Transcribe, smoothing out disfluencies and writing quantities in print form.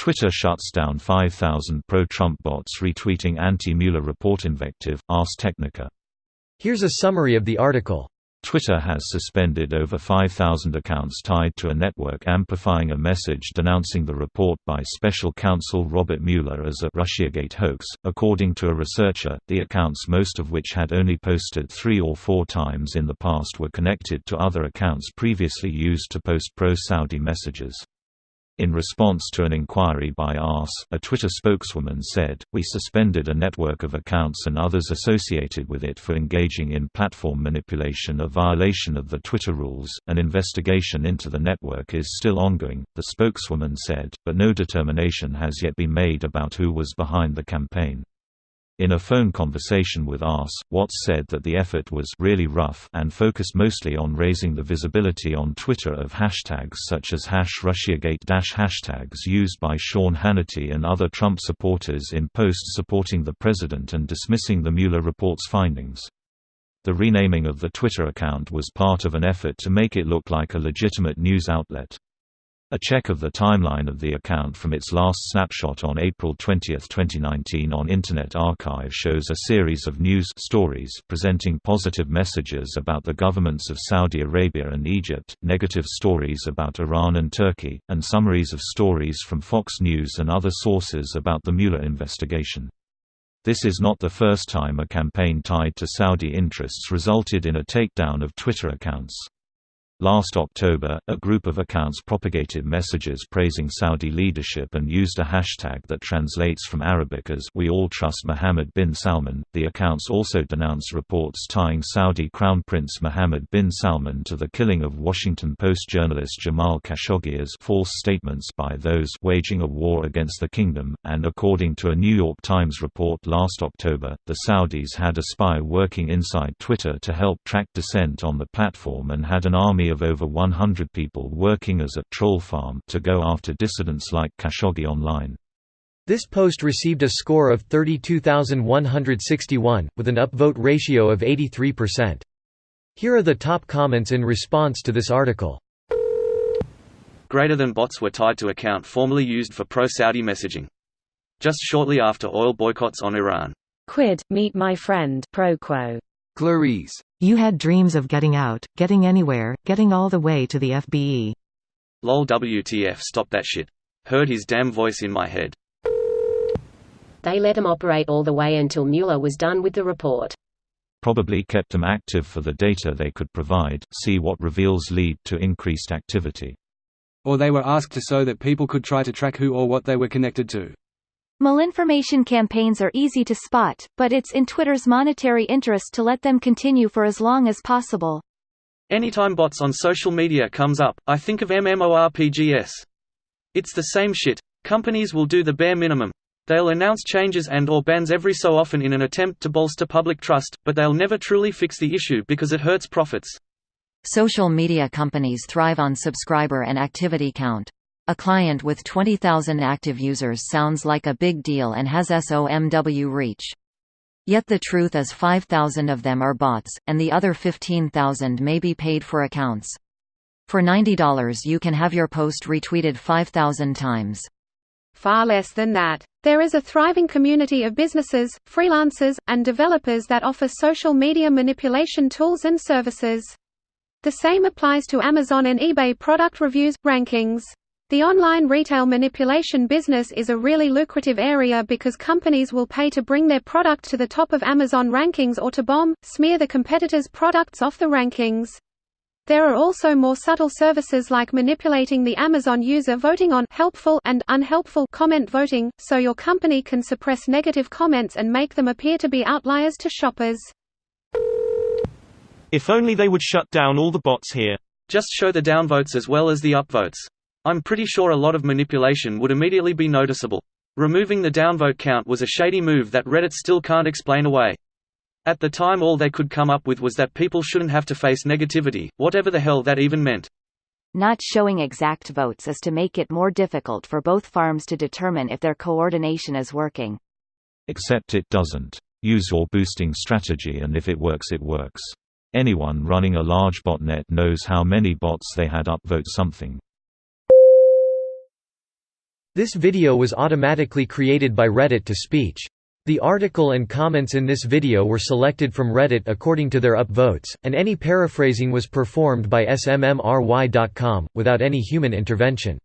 Twitter shuts down 5,000 pro-Trump bots retweeting anti-Mueller report. Invective, Ars Technica. Here's a summary of the article. Twitter has suspended over 5,000 accounts tied to a network amplifying a message denouncing the report by special counsel Robert Mueller as a Russiagate hoax. According to a researcher, the accounts, most of which had only posted 3 or 4 times in the past, were connected to other accounts previously used to post pro-Saudi messages. In response to an inquiry by Ars, a Twitter spokeswoman said, "We suspended a network of accounts and others associated with it for engaging in platform manipulation, a violation of the Twitter rules. An investigation into the network is still ongoing," the spokeswoman said, but no determination has yet been made about who was behind the campaign. In a phone conversation with Ars, Watts said that the effort was really rough and focused mostly on raising the visibility on Twitter of hashtags such as #Russiagate hashtags used by Sean Hannity and other Trump supporters in posts supporting the president and dismissing the Mueller report's findings. The renaming of the Twitter account was part of an effort to make it look like a legitimate news outlet. A check of the timeline of the account from its last snapshot on April 20, 2019 on Internet Archive shows a series of news stories presenting positive messages about the governments of Saudi Arabia and Egypt, negative stories about Iran and Turkey, and summaries of stories from Fox News and other sources about the Mueller investigation. This is not the first time a campaign tied to Saudi interests resulted in a takedown of Twitter accounts. Last October, a group of accounts propagated messages praising Saudi leadership and used a hashtag that translates from Arabic as "We all trust Mohammed bin Salman." The accounts also denounced reports tying Saudi Crown Prince Mohammed bin Salman to the killing of Washington Post journalist Jamal Khashoggi as false statements by those waging a war against the kingdom, and according to a New York Times report last October, the Saudis had a spy working inside Twitter to help track dissent on the platform and had an army of over 100 people working as a troll farm to go after dissidents like Khashoggi online. This post received a score of 32,161, with an upvote ratio of 83%. Here are the top comments in response to this article. Greater than bots were tied to account formerly used for pro-Saudi messaging. Just shortly after oil boycotts on Iran. Quid, meet my friend, pro quo. Clarice. You had dreams of getting out, getting anywhere, getting all the way to the FBE. Lol WTF, stop that shit. Heard his damn voice in my head. They let him operate all the way until Mueller was done with the report. Probably kept them active for the data they could provide, see what reveals lead to increased activity. Or they were asked to so that people could try to track who or what they were connected to. Malinformation campaigns are easy to spot, but it's in Twitter's monetary interest to let them continue for as long as possible. Anytime bots on social media comes up, I think of MMORPGs. It's the same shit. Companies will do the bare minimum. They'll announce changes and or bans every so often in an attempt to bolster public trust, but they'll never truly fix the issue because it hurts profits. Social media companies thrive on subscriber and activity count. A client with 20,000 active users sounds like a big deal and has SOMW reach. Yet the truth is 5,000 of them are bots, and the other 15,000 may be paid for accounts. For $90 you can have your post retweeted 5,000 times. Far less than that. There is a thriving community of businesses, freelancers, and developers that offer social media manipulation tools and services. The same applies to Amazon and eBay product reviews, rankings. The online retail manipulation business is a really lucrative area because companies will pay to bring their product to the top of Amazon rankings or to bomb, smear the competitors' products off the rankings. There are also more subtle services like manipulating the Amazon user voting on helpful and unhelpful comment voting, so your company can suppress negative comments and make them appear to be outliers to shoppers. If only they would shut down all the bots here. Just show the downvotes as well as the upvotes. I'm pretty sure a lot of manipulation would immediately be noticeable. Removing the downvote count was a shady move that Reddit still can't explain away. At the time all they could come up with was that people shouldn't have to face negativity, whatever the hell that even meant. Not showing exact votes is to make it more difficult for both farms to determine if their coordination is working. Except it doesn't. Use your boosting strategy and if it works it works. Anyone running a large botnet knows how many bots they had upvote something. This video was automatically created by Reddit to speech. The article and comments in this video were selected from Reddit according to their upvotes, and any paraphrasing was performed by smmry.com, without any human intervention.